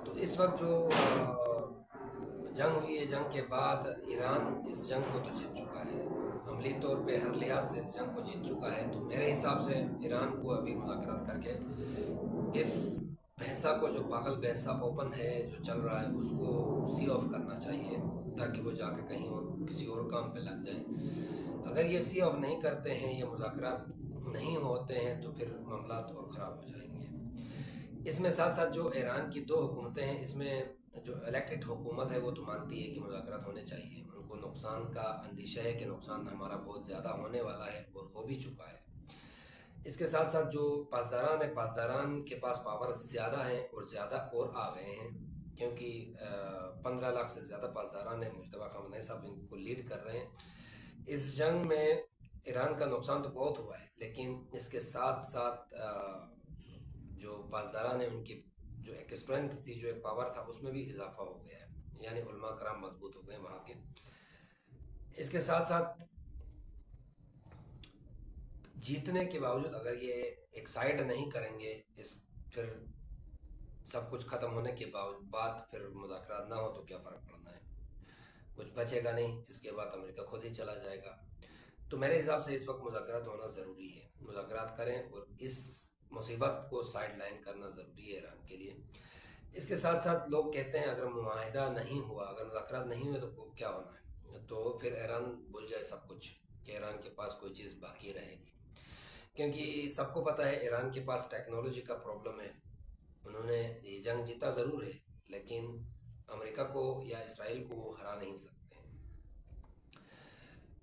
تو اس وقت جو جنگ ہوئی ہے، جنگ کے بعد ایران اس جنگ کو تو جیت چکا ہے، عملی طور پہ ہر لحاظ سے اس جنگ کو جیت چکا ہے۔ تو میرے حساب سے ایران کو ابھی مذاکرات کر کے اس بحثہ کو، جو پاگل بحثہ اوپن ہے جو چل رہا ہے، اس کو سی آف کرنا چاہیے، تاکہ وہ جا کے کہیں اور کسی اور کام پہ لگ جائیں۔ اگر یہ سی آف نہیں کرتے ہیں، یہ مذاکرات نہیں ہوتے ہیں، تو پھر معاملات اور خراب ہو جائیں گے۔ اس میں ساتھ ساتھ جو ایران کی دو حکومتیں ہیں، اس میں جو الیکٹڈ حکومت ہے وہ تو مانتی ہے کہ مذاکرات ہونے چاہیے، ان کو نقصان کا اندیشہ ہے کہ نقصان ہمارا بہت زیادہ ہونے والا ہے اور ہو بھی چکا ہے۔ اس کے ساتھ ساتھ جو پاسداران ہیں، پاسداران کے پاس پاور زیادہ ہیں اور زیادہ اور آ گئے ہیں، کیونکہ 15 لاکھ سے زیادہ پاسداران ہیں، مجتبیٰ خامنہ ای صاحب ان کو لیڈ کر رہے ہیں۔ اس جنگ میں ایران کا نقصان تو بہت ہوا ہے، لیکن اس کے ساتھ ساتھ جو پاسداران ہیں ان کی جو ایک اسٹرینتھ تھی، جو ایک پاور تھا، اس میں بھی اضافہ ہو گیا ہے، یعنی علماء کرام مضبوط ہو گئے وہاں کے۔ اس کے ساتھ ساتھ جیتنے کے باوجود اگر یہ ایک سائیڈ نہیں کریں گے، پھر سب کچھ ختم ہونے کے بعد پھر مذاکرات نہ ہو تو کیا فرق پڑنا ہے، کچھ بچے گا نہیں، اس کے بعد امریکہ خود ہی چلا جائے گا۔ تو میرے حساب سے اس وقت مذاکرات ہونا ضروری ہے، مذاکرات کریں اور اس مصیبت کو سائیڈ لائن کرنا ضروری ہے ایران کے لیے۔ اس کے ساتھ ساتھ لوگ کہتے ہیں اگر معاہدہ نہیں ہوا، اگر مذاکرات نہیں ہوئے تو کیا ہونا ہے، تو پھر ایران بھول جائے سب کچھ، کہ ایران کے پاس کوئی چیز باقی رہے گی، کیونکہ سب کو پتہ ہے ایران کے پاس ٹیکنالوجی کا پرابلم ہے۔ انہوں نے یہ جنگ جیتا ضرور ہے، لیکن امریکہ کو یا اسرائیل کو وہ ہرا نہیں سکتے ہیں۔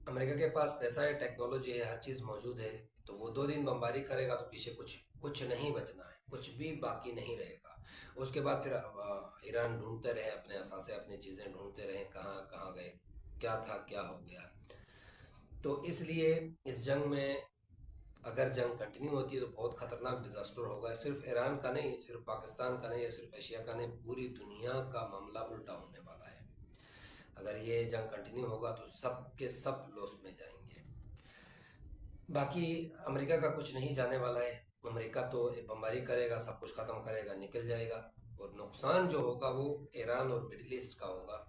امریکہ کے پاس پیسہ ہے، ٹیکنالوجی ہے، ہر چیز موجود ہے، تو وہ 2 دن بمباری کرے گا تو پیچھے کچھ نہیں بچنا ہے، کچھ بھی باقی نہیں رہے گا۔ اس کے بعد پھر ایران ڈھونڈتے رہے اپنے اثاثے، اپنی چیزیں ڈھونڈتے رہے، کہاں کہاں گئے، کیا تھا، کیا ہو گیا۔ تو اس لیے اس جنگ میں اگر جنگ کنٹینیو ہوتی ہے تو بہت خطرناک ڈیزاسٹر ہوگا، صرف ایران کا نہیں، صرف پاکستان کا نہیں، یا صرف ایشیا کا نہیں، پوری دنیا کا معاملہ الٹا ہونے والا ہے۔ اگر یہ جنگ کنٹینیو ہوگا تو سب کے سب لوس میں جائیں گے۔ باقی امریکہ کا کچھ نہیں جانے والا ہے، امریکہ تو بمباری کرے گا، سب کچھ ختم کرے گا، نکل جائے گا، اور نقصان جو ہوگا وہ ایران اور مڈل ایسٹ کا ہوگا،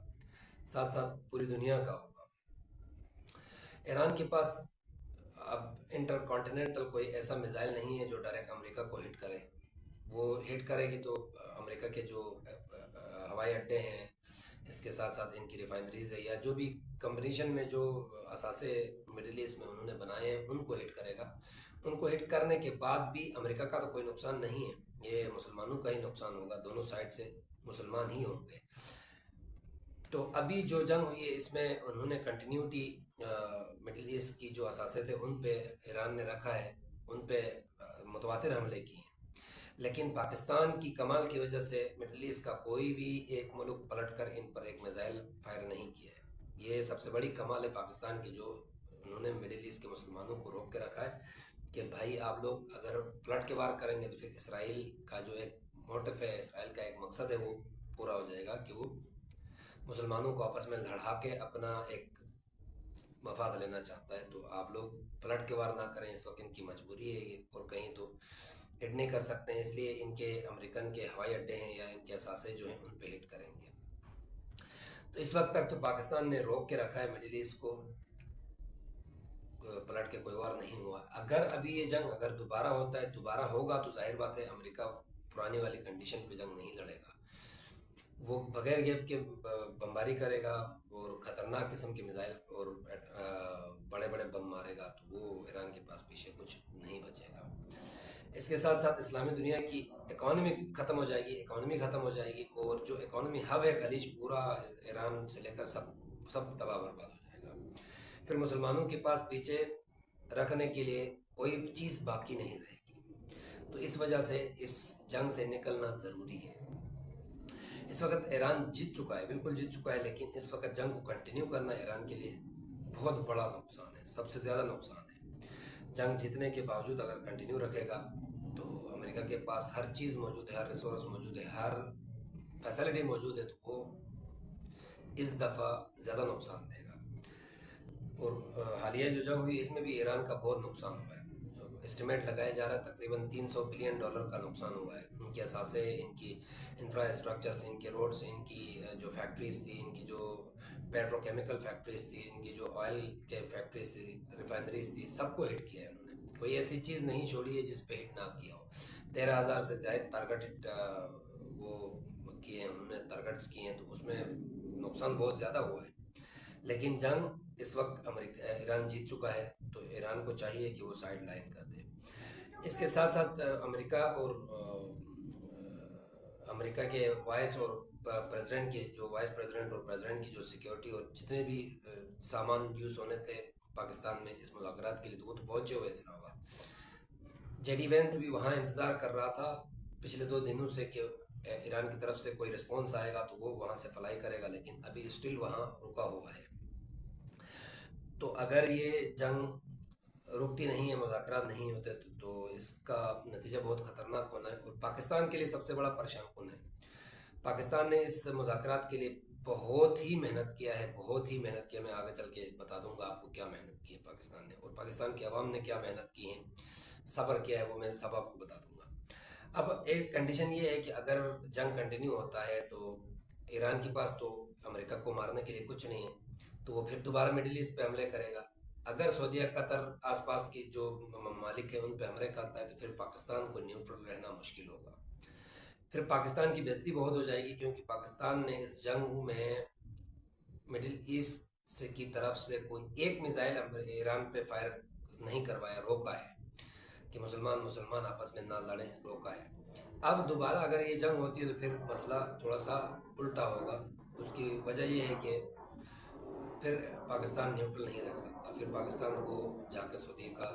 ساتھ ساتھ پوری دنیا کا ہوگا۔ ایران کے پاس اب انٹر کانٹیننٹل کوئی ایسا میزائل نہیں ہے جو ڈائریکٹ امریکہ کو ہٹ کرے۔ وہ ہٹ کرے گی تو امریکہ کے جو ہوائی اڈے ہیں، اس کے ساتھ ساتھ ان کی ریفائنریز ہے، یا جو بھی کمبینیشن میں جو اثاثے مڈل ایسٹ میں انہوں نے بنائے ہیں، ان کو ہٹ کرے گا۔ ان کو ہٹ کرنے کے بعد بھی امریکہ کا تو کوئی نقصان نہیں ہے، یہ مسلمانوں کا ہی نقصان ہوگا، دونوں سائڈ سے مسلمان ہی ہوں گے۔ تو ابھی جو جنگ ہوئی ہے اس میں انہوں نے کنٹینیوٹی مڈل ایسٹ کی جو اثاثے تھے ان پہ ایران نے رکھا ہے، ان پہ متواتر حملے کیے ہیں، لیکن پاکستان کی کمال کی وجہ سے مڈل ایسٹ کا کوئی بھی ایک ملک پلٹ کر ان پر ایک میزائل فائر نہیں کیا ہے۔ یہ سب سے بڑی کمال ہے پاکستان کی، جو انہوں نے مڈل ایسٹ کے مسلمانوں کو روک کے رکھا ہے کہ بھائی آپ لوگ اگر پلٹ کے وار کریں گے تو پھر اسرائیل کا جو ایک موٹف ہے، اسرائیل کا ایک مقصد ہے، وہ پورا ہو جائے گا کہ وہ مسلمانوں کو آپس میں لڑا کے اپنا ایک مفاد لینا چاہتا ہے۔ تو آپ لوگ پلٹ کے وار نہ کریں، اس وقت ان کی مجبوری ہے یہ، اور کہیں تو ہٹ نہیں کر سکتے ہیں، اس لیے ان کے امریکن کے ہوائی اڈے ہیں یا ان کے اثاثے جو ہیں ان پہ ہٹ کریں گے۔ تو اس وقت تک تو پاکستان نے روک کے رکھا ہے مڈل ایسٹ کو، پلٹ کے کوئی وار نہیں ہوا۔ اگر ابھی یہ جنگ اگر دوبارہ ہوتا ہے، دوبارہ ہوگا، تو ظاہر بات ہے امریکہ پرانی والی کنڈیشن پہ جنگ نہیں لڑے گا، وہ بغیر گیپ کے بمباری کرے گا اور خطرناک قسم کے میزائل اور بڑے بڑے بم مارے گا، تو وہ ایران کے پاس پیچھے کچھ نہیں بچے گا۔ اس کے ساتھ ساتھ اسلامی دنیا کی اکانومی ختم ہو جائے گی، اور جو اکانومی ہب ہے خلیج پورا، ایران سے لے کر سب تباہ برباد ہو جائے گا۔ پھر مسلمانوں کے پاس پیچھے رکھنے کے لیے کوئی چیز باقی نہیں رہے گی۔ تو اس وجہ سے اس جنگ سے نکلنا ضروری ہے۔ اس وقت ایران جیت چکا ہے، بالکل جیت چکا ہے، لیکن اس وقت جنگ کو کنٹینیو کرنا ایران کے لیے بہت بڑا نقصان ہے، سب سے زیادہ نقصان ہے۔ جنگ جیتنے کے باوجود اگر کنٹینیو رکھے گا تو امریکہ کے پاس ہر چیز موجود ہے، ہر ریسورس موجود ہے، ہر فیسلٹی موجود ہے، تو وہ اس دفعہ زیادہ نقصان دے گا۔ اور حالیہ جو جنگ ہوئی اس میں بھی ایران کا بہت نقصان ہوا ہے۔ اسٹیمیٹ لگایا جا رہا ہے تقریباً $300 بلین کا نقصان ہوا ہے. ان کے اثاثے، ان کی انفراسٹرکچرز، ان کے روڈز، ان کی جو فیکٹریز تھی، ان کی جو پیٹرو کیمیکل فیکٹریز تھی، ان کی جو آئل کے فیکٹریز تھی، ریفائنریز تھی، سب کو ہٹ کیا ہے انہوں نے. کوئی ایسی چیز نہیں چھوڑی ہے جس پہ ہٹ نہ کیا ہو. 13,000 سے زائد ٹارگٹ وہ کیے ہیں انہوں نے، ٹارگٹس کیے ہیں، تو اس میں نقصان بہت زیادہ ہوا ہے. لیکن جنگ اس وقت ایران جیت چکا ہے، تو ایران کو چاہیے کہ وہ سائڈ لائن کر دے. اس کے ساتھ ساتھ امریکہ کے وائس اور پریزیڈنٹ کے جو وائس پریزیڈنٹ اور پریزیڈنٹ کی جو سیکیورٹی اور جتنے بھی سامان یوز ہونے تھے پاکستان میں اس مذاکرات کے لیے، تو وہ تو پہنچے ہوئے اسلام آباد. جے ڈی وینس بھی وہاں انتظار کر رہا تھا پچھلے 2 دنوں سے کہ ایران کی طرف سے کوئی رسپانس آئے گا تو وہ وہاں سے فلائی کرے گا، لیکن ابھی اسٹل وہاں رکا ہوا ہے. تو اگر یہ جنگ رکتی نہیں ہے، مذاکرات نہیں ہوتے، تو اس کا نتیجہ بہت خطرناک ہونا ہے. اور پاکستان کے لیے سب سے بڑا پریشان کن ہے. پاکستان نے اس مذاکرات کے لیے بہت ہی محنت کیا ہے، بہت ہی محنت کیا. میں آگے چل کے بتا دوں گا آپ کو کیا محنت کی ہے پاکستان نے، اور پاکستان کی عوام نے کیا محنت کی ہے، صبر کیا ہے، وہ میں سب آپ کو بتا دوں گا. اب ایک کنڈیشن یہ ہے کہ اگر جنگ کنٹینیو ہوتا ہے تو ایران کے پاس تو امریکہ کو مارنے کے لیے کچھ نہیں ہے، تو وہ پھر دوبارہ مڈل ایسٹ پہ حملے کرے گا. اگر سعودیہ قطر آس پاس کی جو ممالک ہیں ان پہ حملے کرتا ہے تو پھر پاکستان کو نیوٹرل رہنا مشکل ہوگا. پھر پاکستان کی بےزتی بہت ہو جائے گی، کیونکہ پاکستان نے اس جنگ میں مڈل ایسٹ سے کی طرف سے کوئی ایک میزائل ایران پہ فائر نہیں کروایا، روکا ہے کہ مسلمان آپس میں نہ لڑیں، روکا ہے. اب دوبارہ اگر یہ جنگ ہوتی ہے تو پھر مسئلہ تھوڑا سا الٹا ہوگا. اس کی وجہ یہ ہے کہ پھر پاکستان نیوٹرل نہیں رہ سکتا. پھر پاکستان کو جا کے سعودی کا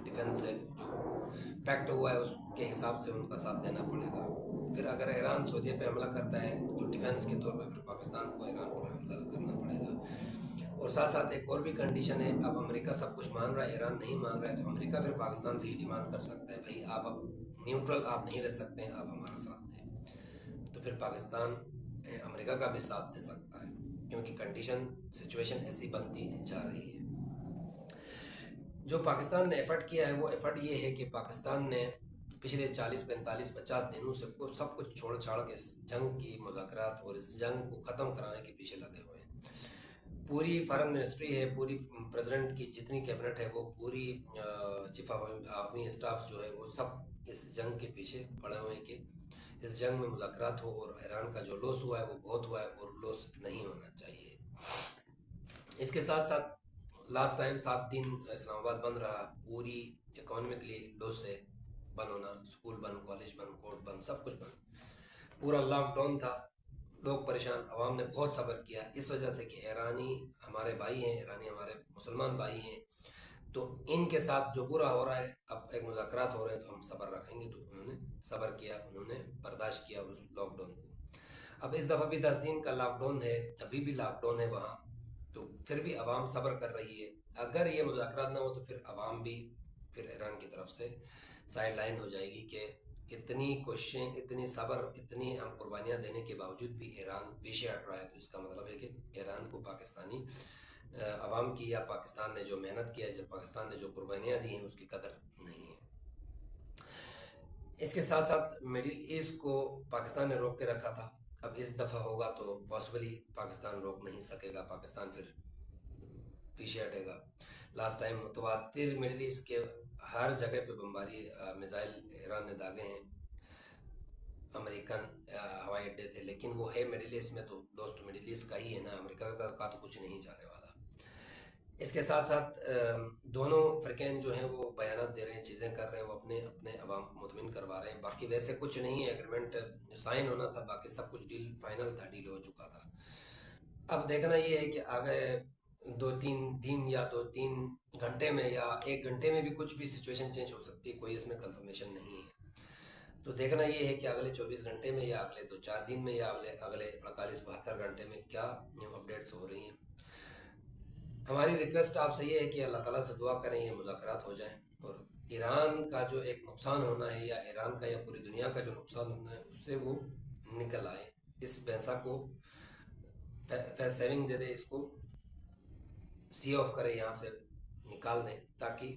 ڈیفنس ہے جو پیکٹ ہوا ہے اس کے حساب سے ان کا ساتھ دینا پڑے گا. پھر اگر ایران سعودی پہ حملہ کرتا ہے تو ڈیفنس کے طور پہ پھر پاکستان کو ایران پر حملہ کرنا پڑے گا. اور ساتھ ساتھ ایک اور بھی کنڈیشن ہے، اب امریکہ سب کچھ مان رہا ہے، ایران نہیں مان رہا ہے، تو امریکہ پھر پاکستان سے یہ ڈیمانڈ کر سکتا ہے بھائی آپ اب نیوٹرل آپ نہیں رہ سکتے ہیں، آپ ہمارا ساتھ دیں. تو پھر پاکستان امریکہ کا بھی ساتھ دے سکتا ہے، کیونکہ کنڈیشن سچویشن ایسی بنتی جا رہی ہے. جو پاکستان نے ایفرٹ کیا ہے وہ ایفرٹ یہ ہے کہ پاکستان نے پچھلے 40 45 50 دنوں سے سب کچھ چھوڑ چھاڑ کے اس جنگ کی مذاکرات اور اس جنگ کو ختم کرانے کے پیچھے لگے ہوئے ہیں. پوری فارن منسٹری ہے، پوری پریزیڈنٹ کی جتنی کیبنٹ ہے، وہ پوری چیف آف آرمی اسٹاف جو ہے وہ سب اس جنگ کے پیچھے پڑے ہوئے ہیں کہ اس جنگ میں مذاکرات ہو. اور ایران کا جو لوس ہوا ہے وہ بہت ہوا ہے اور لوس نہیں ہونا چاہیے. اس کے ساتھ ساتھ لاسٹ ٹائم 7 دن اسلام آباد بند رہا، پوری اکانومکلی لوس ہے. بند ہونا، اسکول بند، کالج بند، کورٹ بند، سب کچھ بند، پورا لاک ڈاؤن تھا. لوگ پریشان، عوام نے بہت صبر کیا اس وجہ سے کہ ایرانی ہمارے بھائی ہیں، ایرانی ہمارے مسلمان بھائی ہیں، تو ان کے ساتھ جو برا ہو رہا ہے، اب ایک مذاکرات ہو رہے ہیں تو ہم صبر رکھیں گے. تو انہوں نے صبر کیا، انہوں نے برداشت کیا اس لاک ڈاؤن کو. اب اس دفعہ بھی 10 دن کا لاک ڈاؤن ہے، ابھی بھی لاک ڈاؤن ہے وہاں، تو پھر بھی عوام صبر کر رہی ہے. اگر یہ مذاکرات نہ ہو تو پھر عوام بھی پھر ایران کی طرف سے سائڈ لائن ہو جائے گی کہ اتنی کوششیں، اتنی صبر، اتنی ہم قربانیاں دینے کے باوجود بھی ایران پیچھے ہٹ رہا ہے. تو اس کا مطلب ہے کہ ایران کو پاکستانی عوام کی یا پاکستان نے جو محنت کیا ہے، جب پاکستان نے جو قربانیاں دی ہیں، اس کی قدر نہیں ہے. اس کے ساتھ ساتھ مڈل ایسٹ کو پاکستان نے روک کے رکھا تھا، اب اس دفعہ ہوگا تو پاسبلی پاکستان روک نہیں سکے گا، پاکستان پھر پیچھے ہٹے گا. لاسٹ ٹائم متواتر مڈل ایسٹ کے ہر جگہ پہ بمباری میزائل ایران نے داغے ہیں. امریکن ہوائی اڈے تھے، لیکن وہ ہے مڈل ایسٹ میں، تو دوست مڈل ایسٹ کا ہی ہے نا، امریکہ کا تو کچھ نہیں جانے والا. اس کے ساتھ ساتھ دونوں فرقین جو ہیں وہ بیانات دے رہے ہیں، چیزیں کر رہے ہیں، وہ اپنے عوام کو مطمئن کروا رہے ہیں. باقی ویسے کچھ نہیں ہے، ایگریمنٹ سائن ہونا تھا، باقی سب کچھ ڈیل فائنل تھا، ڈیل ہو چکا تھا. اب دیکھنا یہ ہے کہ آگے 2-3 دن یا 2-3 گھنٹے میں یا 1 گھنٹے میں بھی کچھ بھی سچویشن چینج ہو سکتی ہے، کوئی اس میں کنفرمیشن نہیں ہے. تو دیکھنا یہ ہے کہ اگلے 24 گھنٹے میں یا اگلے 2-4 دن میں یا اگلے 48-72 گھنٹے میں کیا نیو اپڈیٹس ہو رہی ہیں. ہماری ریکویسٹ آپ سے یہ ہے کہ اللہ تعالیٰ سے دعا کریں یہ مذاکرات ہو جائیں، اور ایران کا جو ایک نقصان ہونا ہے، یا ایران کا یا پوری دنیا کا جو نقصان ہونا ہے، اس سے وہ نکل آئیں. اس بحثہ کو فیس سیونگ دے دے، اس کو سی آف کرے، یہاں سے نکال دیں، تاکہ